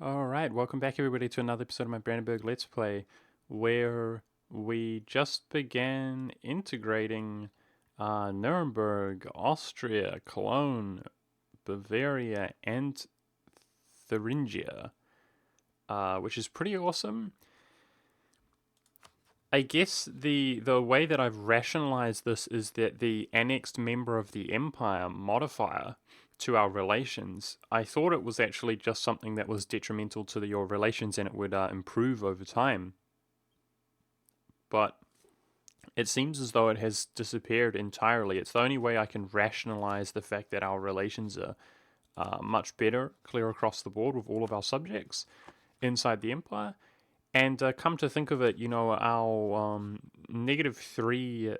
Alright, welcome back everybody to another episode of my Brandenburg Let's Play, where we just began integrating Nuremberg, Austria, Cologne, Bavaria, and Thuringia, which is pretty awesome. I guess the way that I've rationalized this is that the annexed member of the empire modifier to our relations, I thought it was actually just something that was detrimental to your relations and it would improve over time. But it seems as though it has disappeared entirely. It's the only way I can rationalize the fact that our relations are much better, clear across the board with all of our subjects inside the empire. And come to think of it, our -3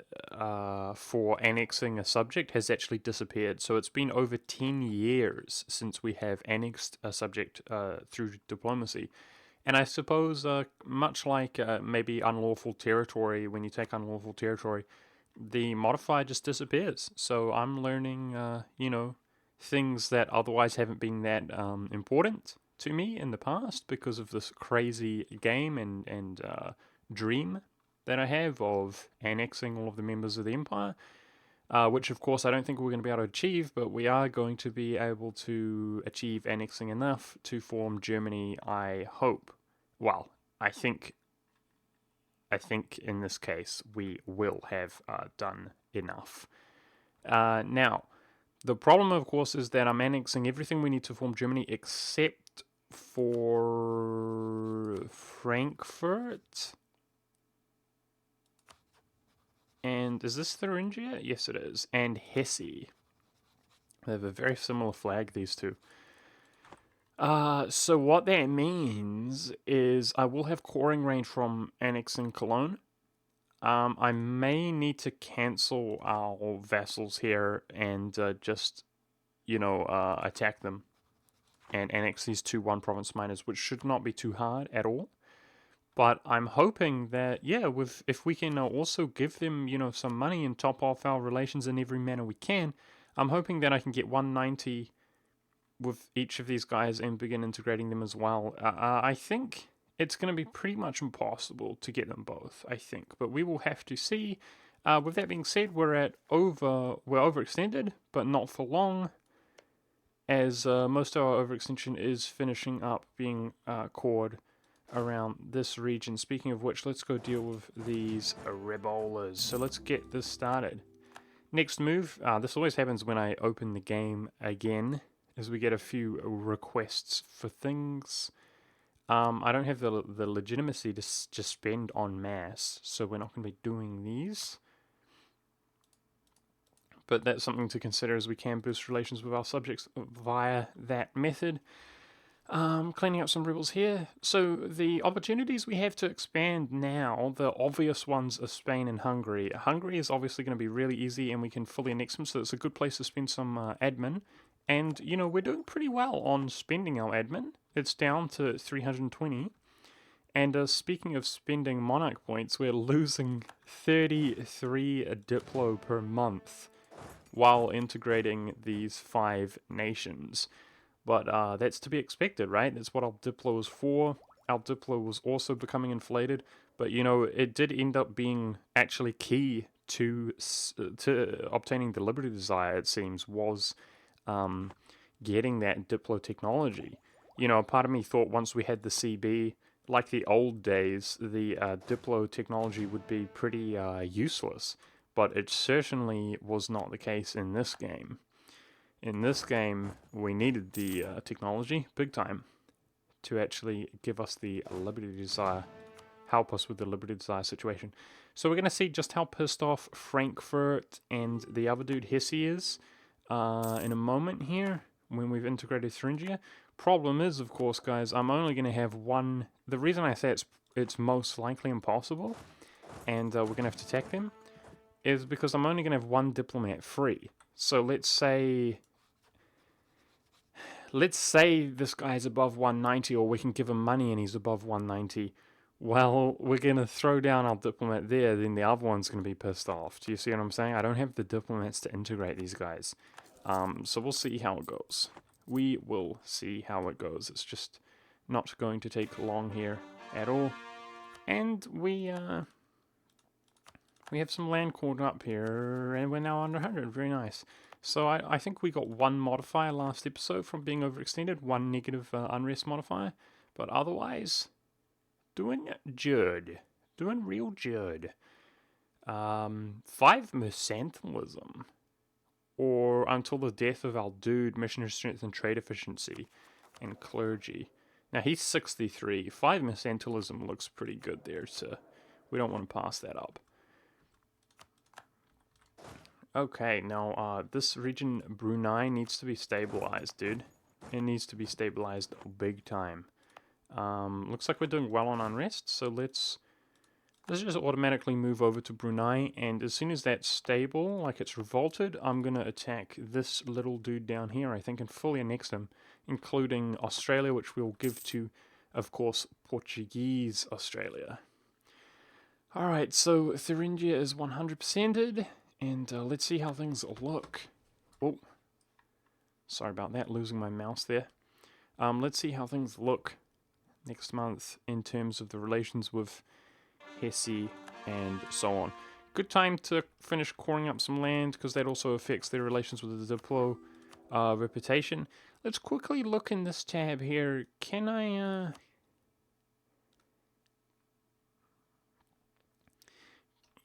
for annexing a subject has actually disappeared. So it's been over 10 years since we have annexed a subject through diplomacy. And I suppose, much like maybe unlawful territory, when you take unlawful territory, the modifier just disappears. So I'm learning, things that otherwise haven't been that important to me in the past because of this crazy game and dream that I have of annexing all of the members of the empire. Which, of course, I don't think we're going to be able to achieve, but we are going to be able to achieve annexing enough to form Germany, I hope. Well, I think in this case we will have done enough. Now, the problem, of course, is that I'm annexing everything we need to form Germany except for Frankfurt. And is this Thuringia? Yes, it is. And Hesse. They have a very similar flag, these two. So what that means is I will have coring range from annexing Cologne. I may need to cancel our vassals here and just, attack them and annex these two one province miners, which should not be too hard at all. But I'm hoping that, yeah, if we can also give them, some money and top off our relations in every manner we can, I'm hoping that I can get 190 with each of these guys and begin integrating them as well. I think it's going to be pretty much impossible to get them both, I think, but we will have to see. With that being said, we're overextended, but not for long, as most of our overextension is finishing up being cored around this region. Speaking of which, let's go deal with these Rebolas. So let's get this started. Next move, this always happens when I open the game again, is we get a few requests for things. I don't have the legitimacy to just spend en masse, so we're not going to be doing these. But that's something to consider, as we can boost relations with our subjects via that method. Cleaning up some rebels here. So the opportunities we have to expand now, the obvious ones are Spain and Hungary. Hungary is obviously going to be really easy and we can fully annex them, so it's a good place to spend some admin. And, we're doing pretty well on spending our admin. It's down to 320. And speaking of spending monarch points, we're losing 33 Diplo per month while integrating these 5 nations. But that's to be expected, right? That's what our Diplo is for. Our Diplo was also becoming inflated, but it did end up being actually key to obtaining the Liberty Desire. It seems was getting that Diplo technology. Part of me thought once we had the CB, like the old days, the Diplo technology would be pretty useless. But it certainly was not the case in this game. In this game, we needed the technology big time to actually give us the Liberty Desire, help us with the Liberty Desire situation. So we're going to see just how pissed off Frankfurt and the other dude Hesse is in a moment here when we've integrated Thuringia. Problem is, of course, guys, I'm only going to have one. The reason I say it's most likely impossible, and we're going to have to attack them, is because I'm only going to have one diplomat free. So let's say this guy's above 190, or we can give him money and he's above 190. Well, we're going to throw down our diplomat there, then the other one's going to be pissed off. Do you see what I'm saying? I don't have the diplomats to integrate these guys. So we'll see how it goes. We will see how it goes. It's just Not going to take long here at all. And we have some land caught up here, and we're now under 100. Very nice. So I think we got one modifier last episode from being overextended, one negative unrest modifier, but otherwise, doing good. Doing real good. 5 mercantilism, or until the death of our dude, missionary strength and trade efficiency, and clergy. Now he's 63. 5 mercantilism looks pretty good there, so we don't want to pass that up. Okay, now this region, Brunei, needs to be stabilized, dude. It needs to be stabilized big time. Looks like we're doing well on unrest, so let's just automatically move over to Brunei, and as soon as that's stable, like it's revolted, I'm going to attack this little dude down here, I think, and fully annex him, including Australia, which we'll give to, of course, Portuguese Australia. Alright, so Thuringia is 100%ed, and let's see how things look. Oh, sorry about that, losing my mouse there. Let's see how things look next month in terms of the relations with Hesse and so on. Good time to finish coring up some land, because that also affects their relations with the Diplo reputation. Let's quickly look in this tab here. Can I...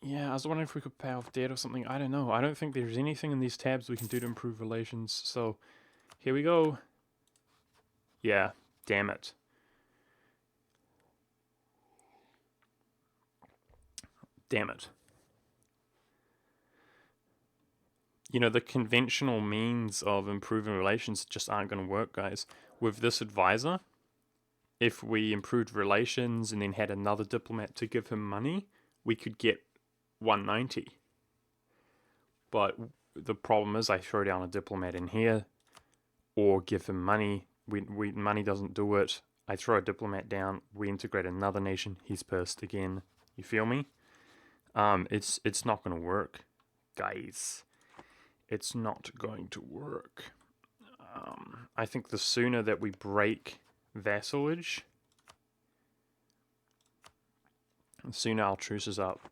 Yeah, I was wondering if we could pay off debt or something. I don't know. I don't think there's anything in these tabs we can do to improve relations. So, here we go. Yeah, damn it. Damn it. You know, the conventional means of improving relations just aren't going to work, guys. With this advisor, if we improved relations and then had another diplomat to give him money, we could get 190. But the problem is I throw down a diplomat in here or give him money. Money doesn't do it. I throw a diplomat down, we integrate another nation, he's pissed again. You feel me? It's not going to work, guys. It's not going to work. I think the sooner that we break vassalage, the sooner our truce is up.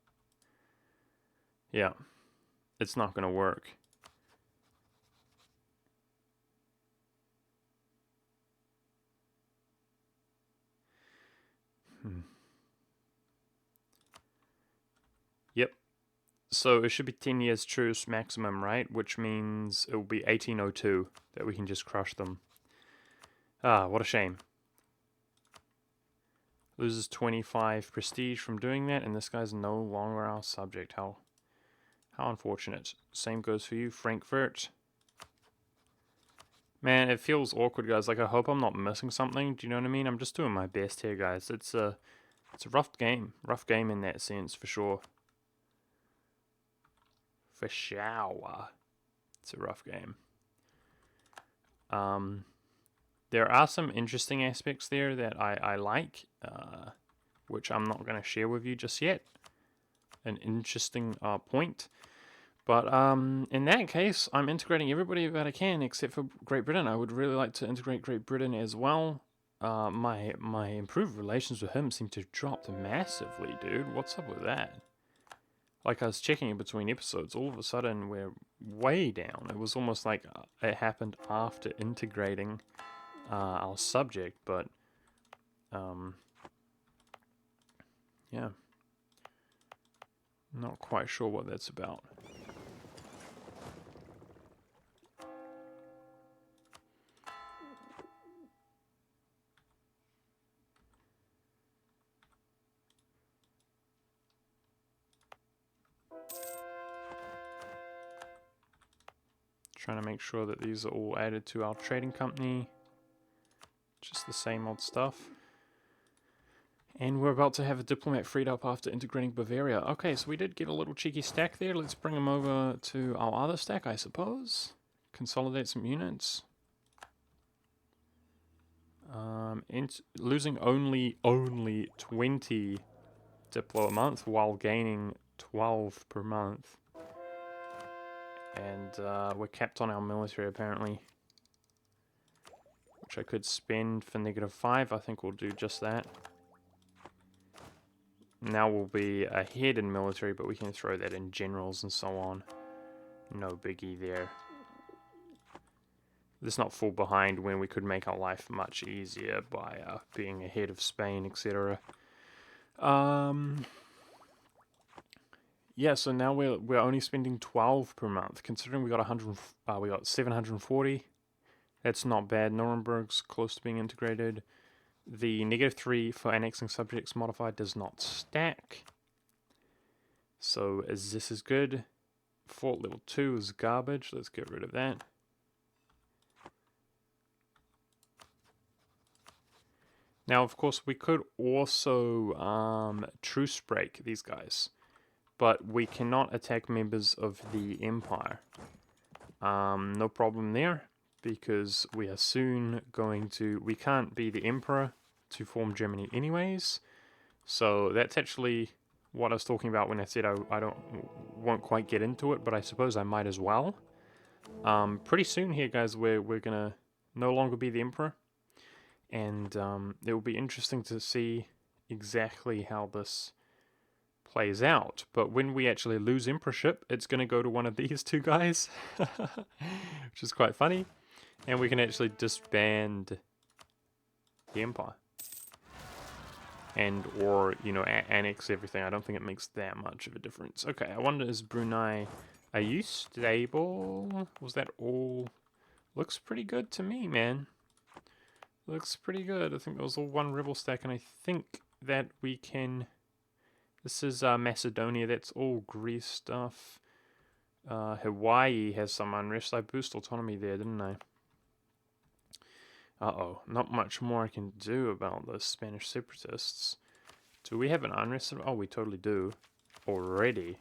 Yeah, it's not going to work. Yep. So it should be 10 years truce maximum, right? Which means it will be 1802 that we can just crush them. Ah, what a shame. Loses 25 prestige from doing that, and this guy's no longer our subject. How unfortunate. Same goes for you, Frankfurt. Man, it feels awkward, guys. Like, I hope I'm not missing something. Do you know what I mean? I'm just doing my best here, guys. It's a rough game. Rough game in that sense, for sure. For sure. It's a rough game. There are some interesting aspects there that I like, which I'm not going to share with you just yet. An interesting point. But in that case, I'm integrating everybody that I can except for Great Britain. I would really like to integrate Great Britain as well. My improved relations with him seem to have dropped massively, dude. What's up with that? Like, I was checking in between episodes, all of a sudden we're way down. It was almost like it happened after integrating our subject, but yeah, not quite sure what that's about. Trying to make sure that these are all added to our trading company. Just the same old stuff. And we're about to have a diplomat freed up after integrating Bavaria. Okay, so we did get a little cheeky stack there. Let's bring him over to our other stack, I suppose. Consolidate some units. Losing only 20 Diplo a month while gaining 12 per month. And we're capped on our military, apparently. which I could spend for -5. I think we'll do just that. Now we'll be ahead in military, but we can throw that in generals and so on. No biggie there. Let's not fall behind when we could make our life much easier by being ahead of Spain, etc. Yeah, so now we're only spending 12 per month, considering we got 100. We got 740. That's not bad. Nuremberg's close to being integrated. The -3 for annexing subjects modifier does not stack. So this is good. Fort level 2 is garbage. Let's get rid of that. Now, of course, we could also truce break these guys, but we cannot attack members of the Empire. No problem there, because we are soon going to... We can't be the Emperor to form Germany anyways, so that's actually what I was talking about when I said I won't quite get into it, but I suppose I might as well. Pretty soon here, guys, we're gonna no longer be the Emperor. And it will be interesting to see exactly how this plays out. But when we actually lose emperorship, it's going to go to one of these two guys, which is quite funny. And we can actually disband the empire. And, or, you know, annex everything. I don't think it makes that much of a difference. Okay, I wonder, is Brunei... Are you stable? Was that all... Looks pretty good to me, man. Looks pretty good. I think there was all one rebel stack, and I think that we can... This is Macedonia. That's all Greece stuff. Hawaii has some unrest. I boosted autonomy there, didn't I? Uh-oh. Not much more I can do about the Spanish separatists. Do we have an unrest? Oh, we totally do. Already.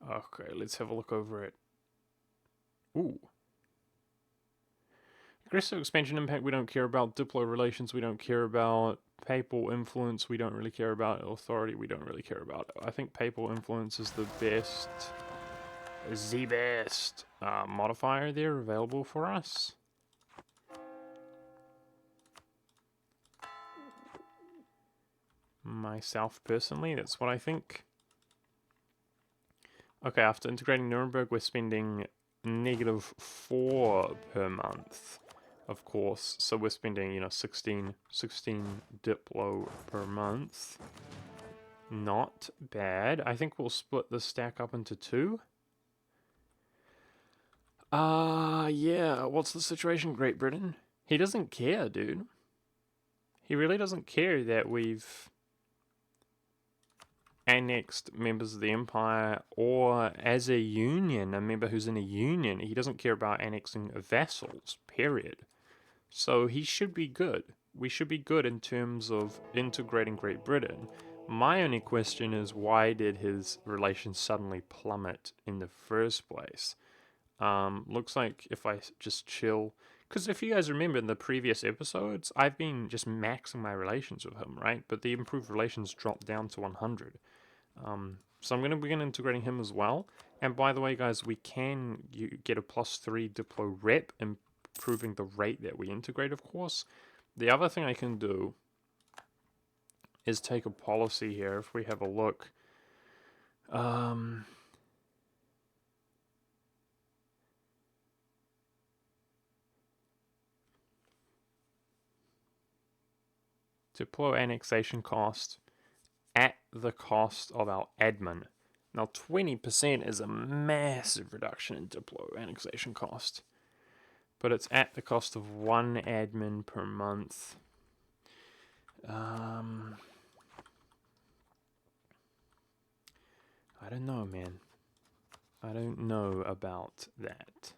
Okay, let's have a look over it. Ooh. Aggressive expansion impact we don't care about. Diplo relations we don't care about. Papal influence we don't really care about. Authority we don't really care about. I think papal influence is the best modifier there available for us. Myself personally, that's what I think. Okay, after integrating Nuremberg, we're spending -4 per month, of course. So we're spending, you know, 16 Diplo per month. Not bad. I think we'll split the stack up into 2. Yeah. What's the situation, Great Britain? He doesn't care, dude. He really doesn't care that we've annexed members of the Empire, or as a union, a member who's in a union. He doesn't care about annexing vassals, period. So he should be good. We should be good in terms of integrating Great Britain. My only question is, why did his relations suddenly plummet in the first place? Looks like if I just chill... Because if you guys remember in the previous episodes, I've been just maxing my relations with him, right? But the improved relations dropped down to 100. So I'm going to begin integrating him as well. And by the way, guys, we can get a +3 Diplo rep, improving the rate that we integrate, of course. The other thing I can do is take a policy here. If we have a look... Diplo annexation cost at the cost of our admin. Now 20% is a massive reduction in Diplo annexation cost, but it's at the cost of 1 admin per month. I don't know, man. I don't know about that.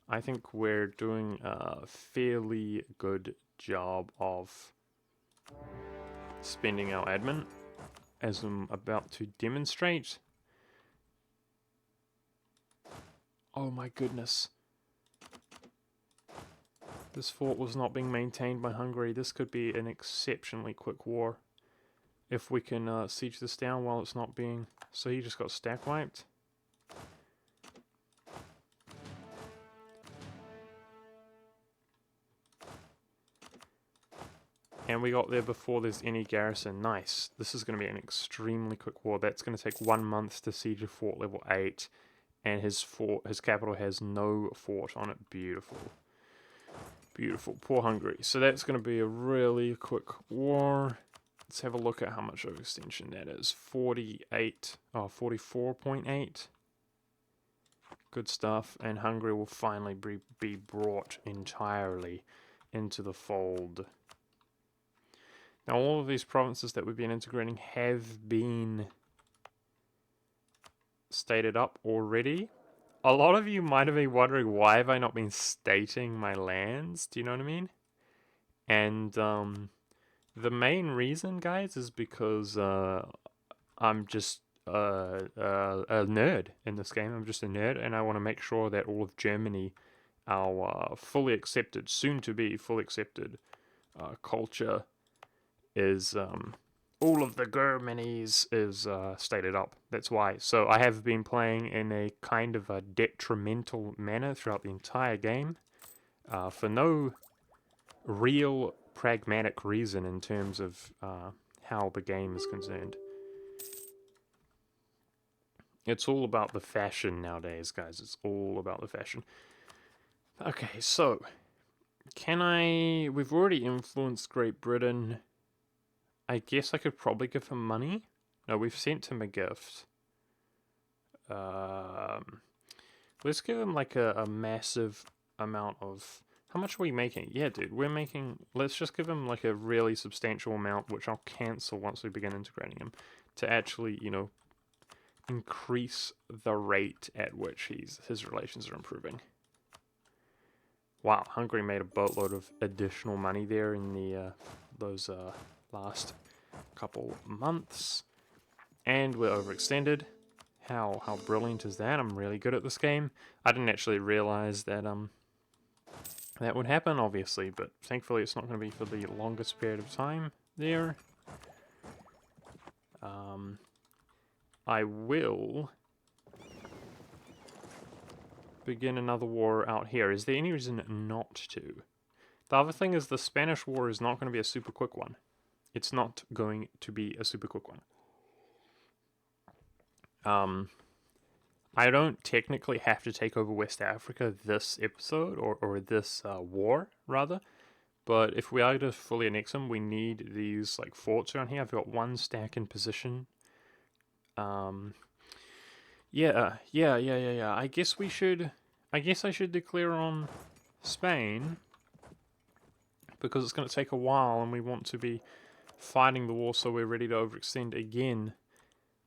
I think we're doing a fairly good job of spending our admin, as I'm about to demonstrate. Oh my goodness. This fort was not being maintained by Hungary. This could be an exceptionally quick war. If we can siege this down while it's not being... So he just got stack wiped. And we got there before there's any garrison. Nice. This is going to be an extremely quick war. That's going to take 1 month to siege a fort level 8. And his capital has no fort on it. Beautiful. Beautiful. Poor Hungary. So that's going to be a really quick war. Let's have a look at how much overextension that is. 44.8. Good stuff. And Hungary will finally be brought entirely into the fold. Now, all of these provinces that we've been integrating have been stated up already. A lot of you might have been wondering, why have I not been stating my lands? Do you know what I mean? And the main reason, guys, is because I'm just a nerd in this game. I'm just a nerd, and I want to make sure that all of Germany, our fully accepted, soon to be fully accepted culture, is all of the Germanies is stated up. That's why. So I have been playing in a kind of a detrimental manner throughout the entire game, for no real pragmatic reason in terms of how the game is concerned. It's all about the fashion nowadays, guys. It's all about the fashion. Okay, so we've already influenced Great Britain. I guess I could probably give him money. No, we've sent him a gift. Let's give him like a massive amount of... How much are we making? Yeah, dude, we're making... Let's just give him like a really substantial amount, which I'll cancel once we begin integrating him, to actually, you know, increase the rate at which his relations are improving. Wow, Hungary made a boatload of additional money there in the those last couple months, and we're overextended. How brilliant is that? I'm really good at this game. I didn't actually realize that that would happen, obviously, but thankfully it's not going to be for the longest period of time there. I will begin another war out here. Is there any reason not to? The other thing is the Spanish War is not going to be a super quick one. It's not going to be a super quick one. I don't technically have to take over West Africa this episode, or this war, rather. But if we are to fully annex them, we need these like forts around here. I've got one stack in position. Yeah. I guess I should declare on Spain, because it's going to take a while and we want to be fighting the war so we're ready to overextend again.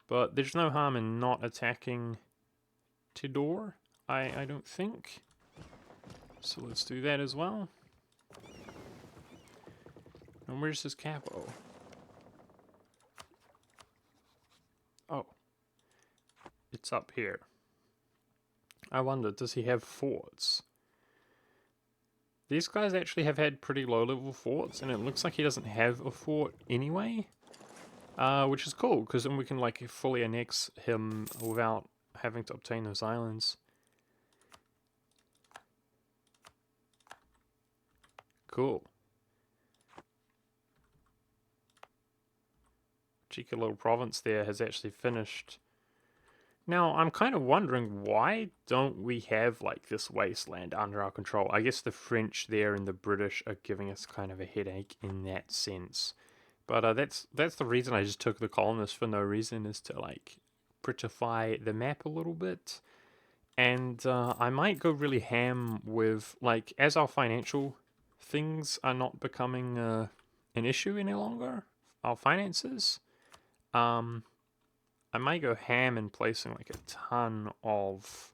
But there's no harm in not attacking Tidor, I don't think. So let's do that as well. And where's his capital? Oh. It's up here. I wonder, does he have forts? These guys actually have had pretty low-level forts, and it looks like he doesn't have a fort anyway. Which is cool, because then we can like fully annex him without having to obtain those islands. Cool. Cheeky little province there has actually finished. Now, I'm kind of wondering, why don't we have like this wasteland under our control? I guess the French there and the British are giving us kind of a headache in that sense. But that's the reason I just took the colonists for no reason, is to like prettify the map a little bit. And I might go really ham with, like, as our financial things are not becoming an issue any longer, our finances, I might go ham in placing like a ton of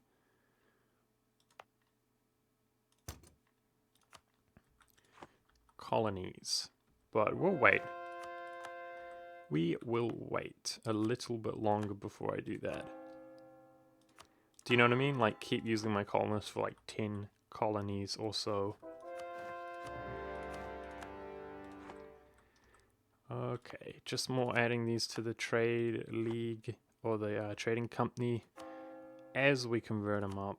colonies. But we'll wait. We will wait a little bit longer before I do that. Do you know what I mean? Like, keep using my colonists for like 10 colonies or so. Okay, just more adding these to the trade league, or the trading company, as we convert them up.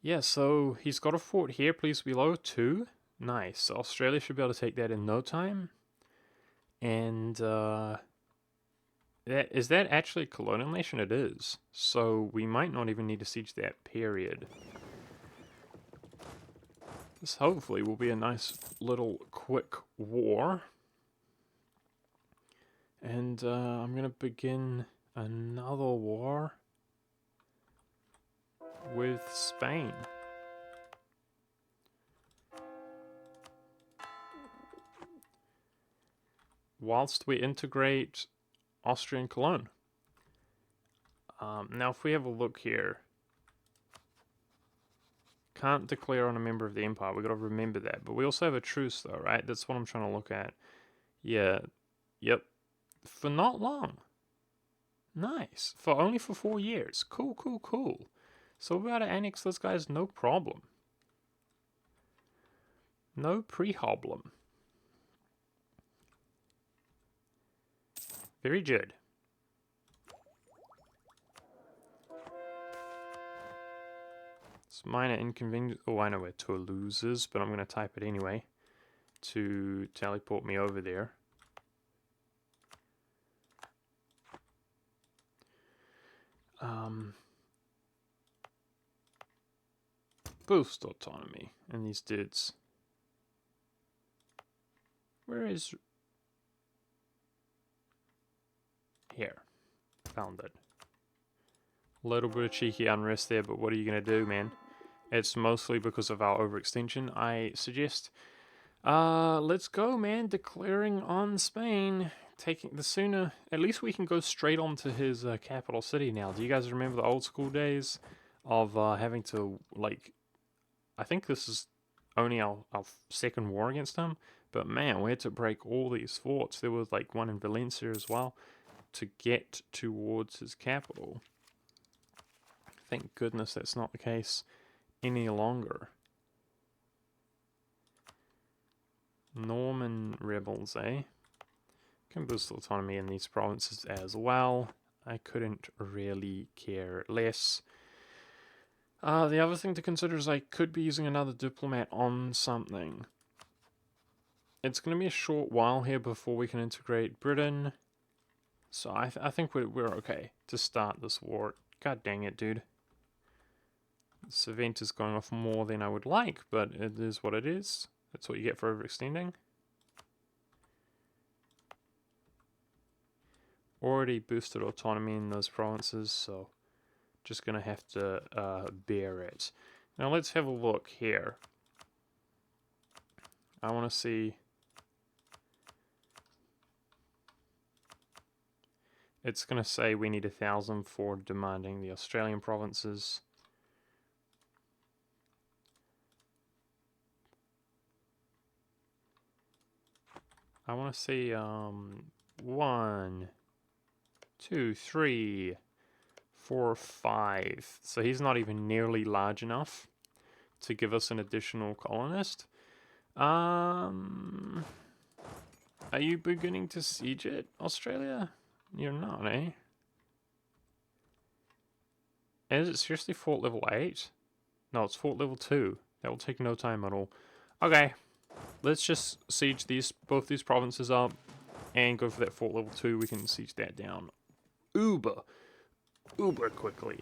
Yeah, so he's got a fort here, please below 2. Nice. So Australia should be able to take that in no time. And is that actually a colonial nation? It is. So we might not even need to siege that period. This hopefully will be a nice little quick war. And I'm going to begin another war with Spain. Whilst we integrate Austrian Cologne. Now if we have a look here, can't declare on a member of the empire, we've got to remember that. But we also have a truce though, right? That's what I'm trying to look at. Yeah, yep. For not long. Nice. Only for 4 years. Cool, cool, cool. So we're about to annex those guys, no problem. No pre-problem. Very good. It's minor inconvenience. Oh, I know where Toulouse is, but I'm going to type it anyway to teleport me over there. Boost autonomy and these dudes. Where is... Here. Found it. A little bit of cheeky unrest there, but what are you going to do, man? It's mostly because of our overextension. I suggest, let's go, man. Declaring on Spain. Taking the sooner, at least we can go straight on to his capital city now. Do you guys remember the old school days of having to, like, I think this is only our second war against him, but man, we had to break all these forts. There was like one in Valencia as well to get towards his capital. Thank goodness that's not the case any longer. Norman rebels, eh? Can boost autonomy in these provinces as well. I couldn't really care less. The other thing to consider is I could be using another diplomat on something. It's going to be a short while here before we can integrate Britain. So I think we're okay to start this war. God dang it, dude. This event is going off more than I would like, but it is what it is. That's what you get for overextending. Already boosted autonomy in those provinces, so just going to have to bear it. Now let's have a look here. I want to see... It's going to say we need 1,000 for demanding the Australian provinces. I want to see 1, 2, 3, 4, 5. So he's not even nearly large enough to give us an additional colonist. Are you beginning to siege it, Australia? You're not, eh? Is it seriously fort level 8? No, it's fort level 2. That will take no time at all. Okay, let's just siege both these provinces up and go for that fort level 2. We can siege that down uber quickly.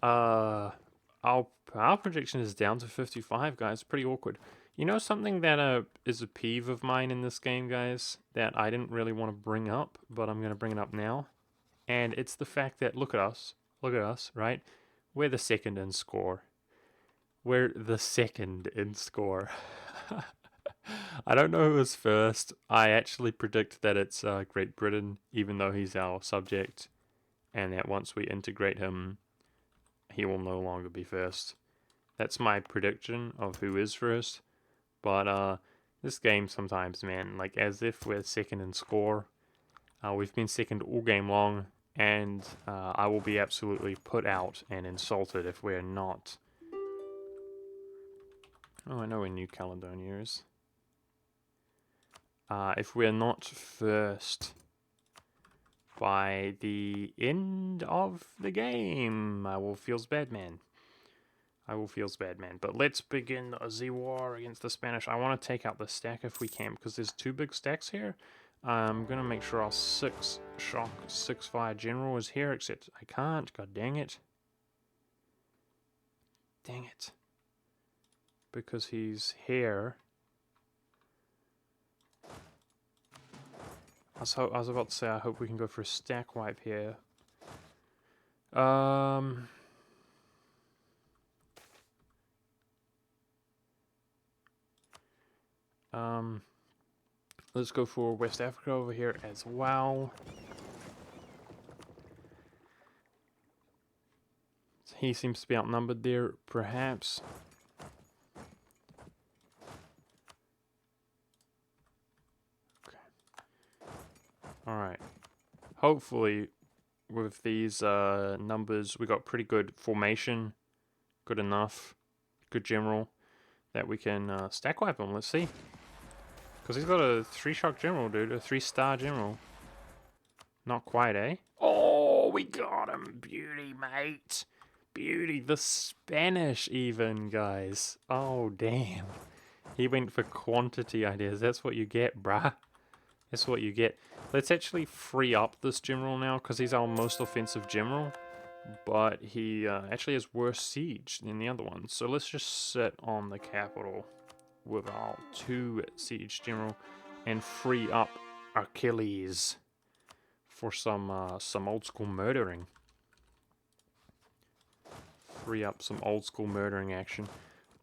Our power projection is down to 55, guys. Pretty awkward. You know something that is a peeve of mine in this game, guys, that I didn't really want to bring up, but I'm going to bring it up now. And it's the fact that, look at us, right? We're the second in score. We're the second in score. I don't know who was first. I actually predict that it's Great Britain, even though he's our subject, and that once we integrate him, he will no longer be first. That's my prediction of who is first. But this game sometimes, man, like as if we're second in score. We've been second all game long, and I will be absolutely put out and insulted if we're not. Oh, I know where New Caledonia is. If we're not first by the end of the game, I will feels bad, man. I will feel bad, man. But let's begin the war against the Spanish. I want to take out the stack if we can, because there's 2 big stacks here. I'm going to make sure our 6 shock, 6 fire general is here, except I can't. God dang it. Dang it. Because he's here. I was about to say, I hope we can go for a stack wipe here. Let's go for West Africa over here as well. He seems to be outnumbered there, perhaps. Okay. Alright. Hopefully, with these numbers, we got pretty good formation. Good enough. Good general. That we can stack wipe him. Let's see. Because he's got a 3-shock general, dude. A 3-star general. Not quite, eh? Oh, we got him. Beauty, mate. Beauty. The Spanish even, guys. Oh, damn. He went for quantity ideas. That's what you get, bruh. That's what you get. Let's actually free up this general now, because he's our most offensive general. But he actually has worse siege than the other one. So let's just sit on the capital with our 2 siege general and free up Achilles for some old school murdering. Free up some old school murdering action.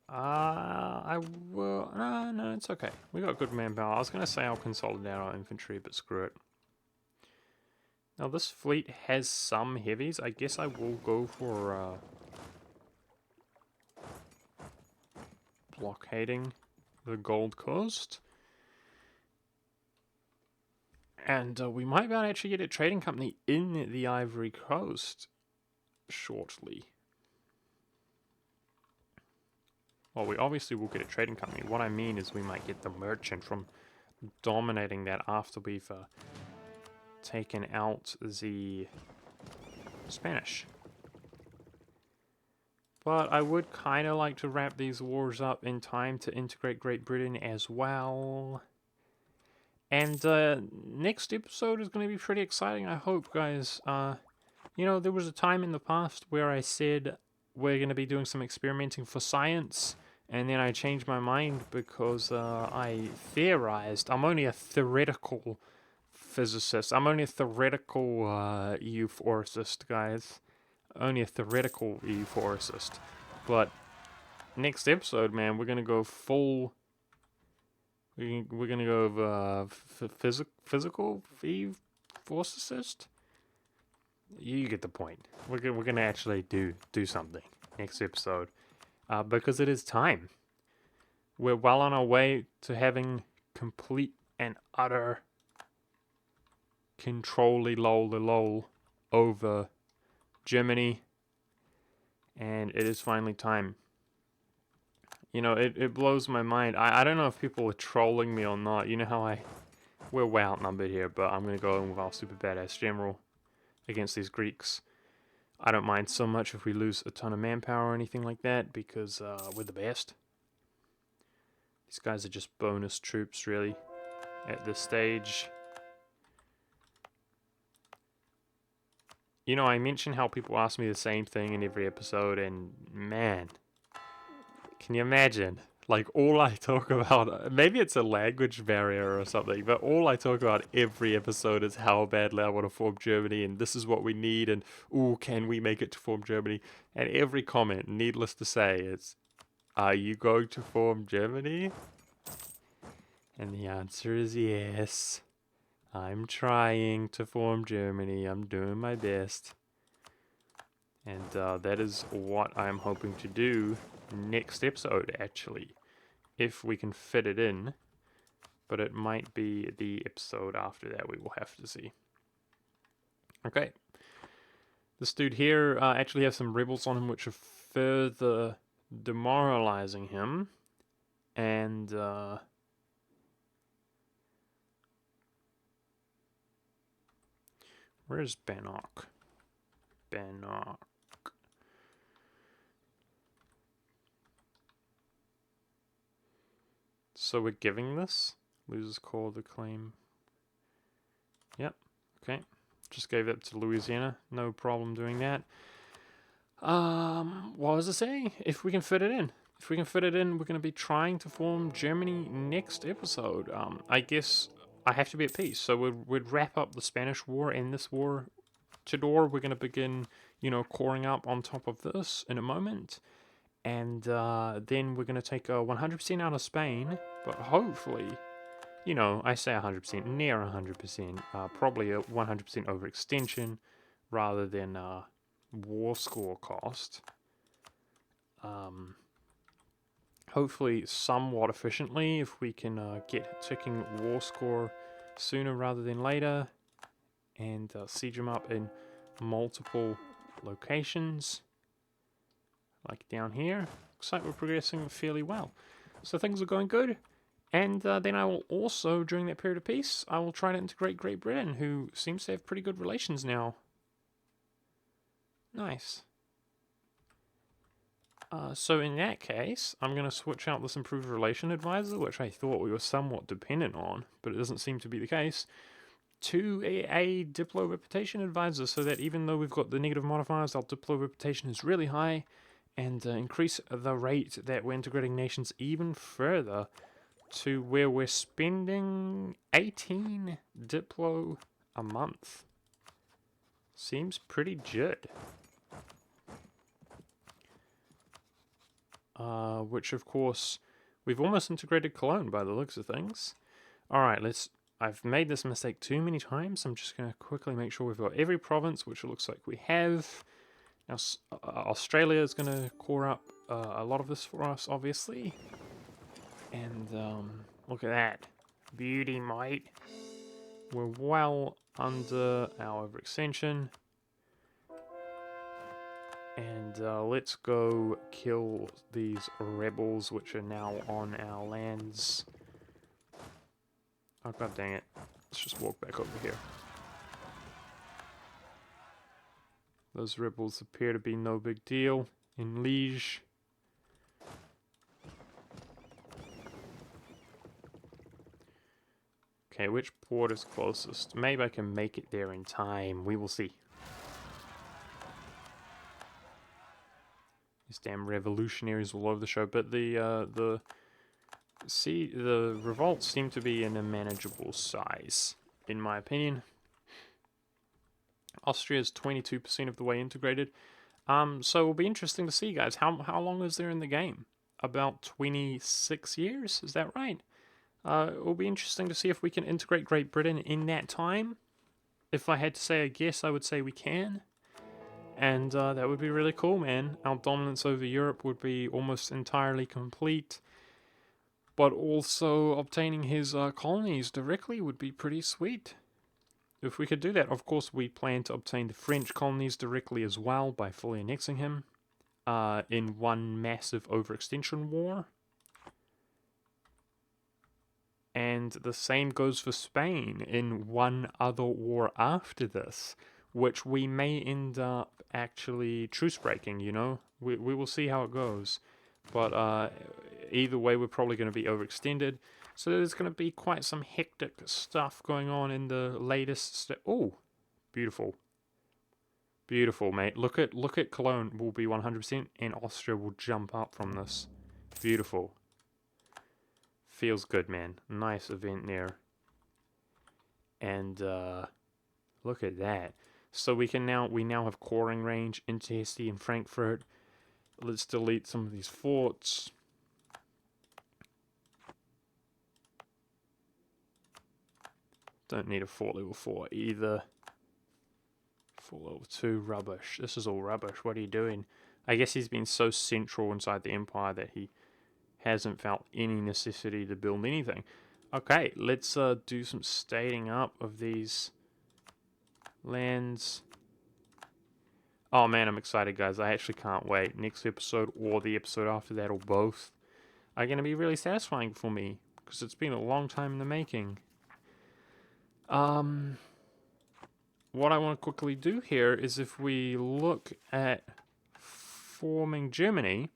I will. No, it's okay. We got good manpower. I was gonna say I'll consolidate our infantry, but screw it. Now this fleet has some heavies. I guess I will go for blockading the Gold Coast. And we might be able to actually get a trading company in the Ivory Coast shortly. Well, we obviously will get a trading company. What I mean is we might get the merchant from dominating that after we've taken out the Spanish. But I would kind of like to wrap these wars up in time to integrate Great Britain as well. And next episode is going to be pretty exciting, I hope, guys. You know, there was a time in the past where I said we're going to be doing some experimenting for science, and then I changed my mind because I theorized. I'm only a theoretical physicist. I'm only a theoretical EU forest, guys. Only a theoretical EU forest. But next episode, man, we're going to go full... We're gonna go physical physicist. You get the point. We're gonna actually do something next episode, because it is time. We're well on our way to having complete and utter control over Germany, and it is finally time. You know, it blows my mind. I don't know if people are trolling me or not. You know how we're way outnumbered here, but I'm going to go in with our super badass general against these Greeks. I don't mind so much if we lose a ton of manpower or anything like that, because we're the best. These guys are just bonus troops, really, at this stage. You know, I mention how people ask me the same thing in every episode, and man... Can you imagine? Like, all I talk about, maybe it's a language barrier or something, but all I talk about every episode is how badly I want to form Germany, and this is what we need, and, ooh, can we make it to form Germany? And every comment, needless to say, is, are you going to form Germany? And the answer is yes. I'm trying to form Germany. I'm doing my best. And that is what I'm hoping to do next episode, actually, if we can fit it in. But it might be the episode after that. We will have to see. Okay. This dude here actually has some rebels on him, which are further demoralizing him. And where's Bannock? Bannock. So we're giving this. Losers call the claim. Yep. Okay. Just gave it to Louisiana. No problem doing that. What was I saying? If we can fit it in. If we can fit it in, we're going to be trying to form Germany next episode. I guess I have to be at peace. So we'd wrap up the Spanish War and this war. We're going to begin, coring up on top of this in a moment. And then we're going to take 100% out of Spain. But hopefully, I say 100%, near 100%. Probably a 100% overextension rather than war score cost. Hopefully somewhat efficiently if we can get ticking war score sooner rather than later, and siege them up in multiple locations like down here. Looks like we're progressing fairly well, so things are going good. And then I will also, during that period of peace, I will try to integrate Great Britain, who seems to have pretty good relations now. Nice. So in that case, I'm going to switch out this Improved Relation Advisor, which I thought we were somewhat dependent on, but it doesn't seem to be the case, to a Diplo Reputation Advisor, so that even though we've got the negative modifiers, our Diplo Reputation is really high, and increase the rate that we're integrating nations even further to where we're spending 18 Diplo a month. Seems pretty good. Which of course, we've almost integrated Cologne by the looks of things. Alright, I've made this mistake too many times. I'm just going to quickly make sure we've got every province, which it looks like we have. Now, Australia is going to core up a lot of this for us, obviously. And look at that. Beauty, mate. We're well under our overextension. And let's go kill these rebels which are now on our lands. Oh, god dang it. Let's just walk back over here. Those rebels appear to be no big deal in Liege. Okay, which port is closest? Maybe I can make it there in time. We will see. These damn revolutionaries all over the show, but the revolts seem to be in a manageable size, in my opinion. Austria is 22% of the way integrated. So it'll be interesting to see, guys. How long is there in the game? About 26 years? Is that right? It will be interesting to see if we can integrate Great Britain in that time. If I had to say a guess, I would say we can. And that would be really cool, man. Our dominance over Europe would be almost entirely complete. But also obtaining his colonies directly would be pretty sweet. If we could do that, of course, we plan to obtain the French colonies directly as well by fully annexing him in one massive overextension war. And the same goes for Spain in one other war after this, which we may end up actually truce breaking, We will see how it goes. But either way, we're probably going to be overextended. So there's going to be quite some hectic stuff going on in the latest... Oh, beautiful. Beautiful, mate. Look at Cologne will be 100%, and Austria will jump up from this. Beautiful. Feels good, man. Nice event there. And look at that. So we now have coring range into Hesse and Frankfurt. Let's delete some of these forts. Don't need a fort level 4 either. Fort level 2, rubbish. This is all rubbish. What are you doing? I guess he's been so central inside the Empire that he hasn't felt any necessity to build anything. Okay, let's do some stating up of these lands. Oh man, I'm excited, guys. I actually can't wait. Next episode or the episode after that, or both, are going to be really satisfying for me, because it's been a long time in the making. What I want to quickly do here is, if we look at forming Germany,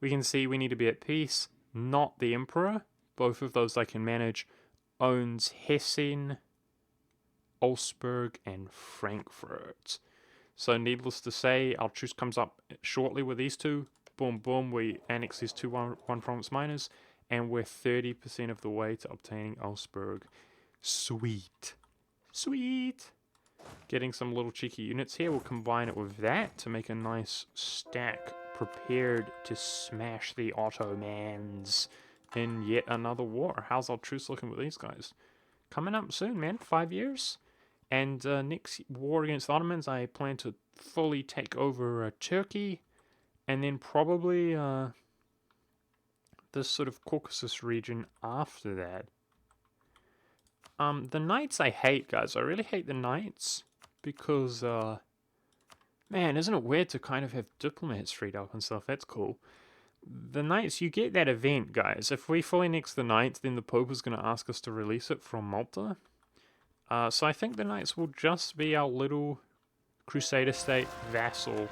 we can see we need to be at peace, not the Emperor, both of those I can manage, owns Hessen, Augsburg, and Frankfurt. So needless to say, our truce comes up shortly with these two. Boom, boom, we annex these two one province minors, and we're 30% of the way to obtaining Augsburg. Sweet. Sweet. Getting some little cheeky units here. We'll combine it with that to make a nice stack prepared to smash the Ottomans in yet another war. How's our truce looking with these guys? Coming up soon, man. 5 years. And next war against the Ottomans, I plan to fully take over Turkey, and then probably this sort of Caucasus region after that. The Knights I hate, guys. I really hate the Knights because, man, isn't it weird to kind of have diplomats freed up and stuff? That's cool. The Knights, you get that event, guys. If we fully annex the Knights, then the Pope is going to ask us to release it from Malta. So I think the Knights will just be our little Crusader state vassal.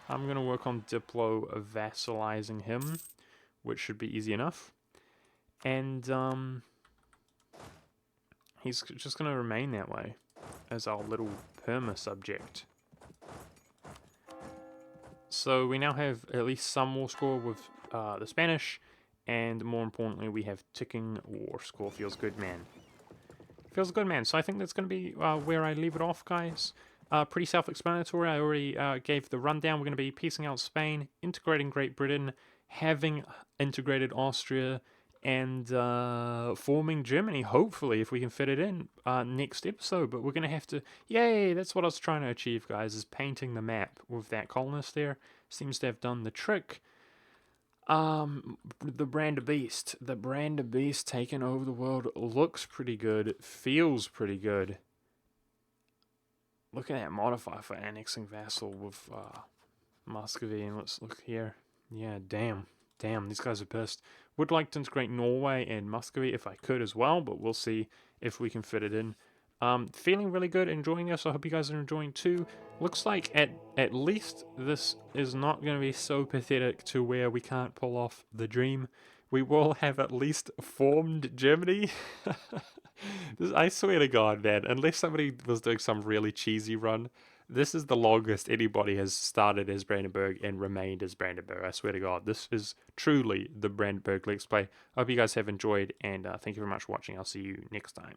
I'm going to work on Diplo vassalizing him, which should be easy enough. And he's just going to remain that way as our little perma subject. So we now have at least some war score with the Spanish, and more importantly, we have ticking war score. Feels good, man. Feels good, man. So I think that's going to be where I leave it off, guys. Pretty self-explanatory. I already gave the rundown. We're going to be piecing out Spain, integrating Great Britain, having integrated Austria, and forming Germany, hopefully, if we can fit it in next episode. But we're going to have to... Yay! That's what I was trying to achieve, guys, is painting the map with that colonist there. Seems to have done the trick. The Brand of Beast. The Brand of Beast taking over the world looks pretty good. Feels pretty good. Look at that modifier for annexing vassal with Muscovy. And let's look here. Yeah, damn. Damn, these guys are pissed. Would like to integrate Norway and Muscovy if I could as well, but we'll see if we can fit it in. Feeling really good, enjoying this. I hope you guys are enjoying too. Looks like at least this is not going to be so pathetic to where we can't pull off the dream. We will have at least formed Germany. I swear to God, man, unless somebody was doing some really cheesy run, this is the longest anybody has started as Brandenburg and remained as Brandenburg. I swear to God, this is truly the Brandenburg Let's Play. I hope you guys have enjoyed, and thank you very much for watching. I'll see you next time.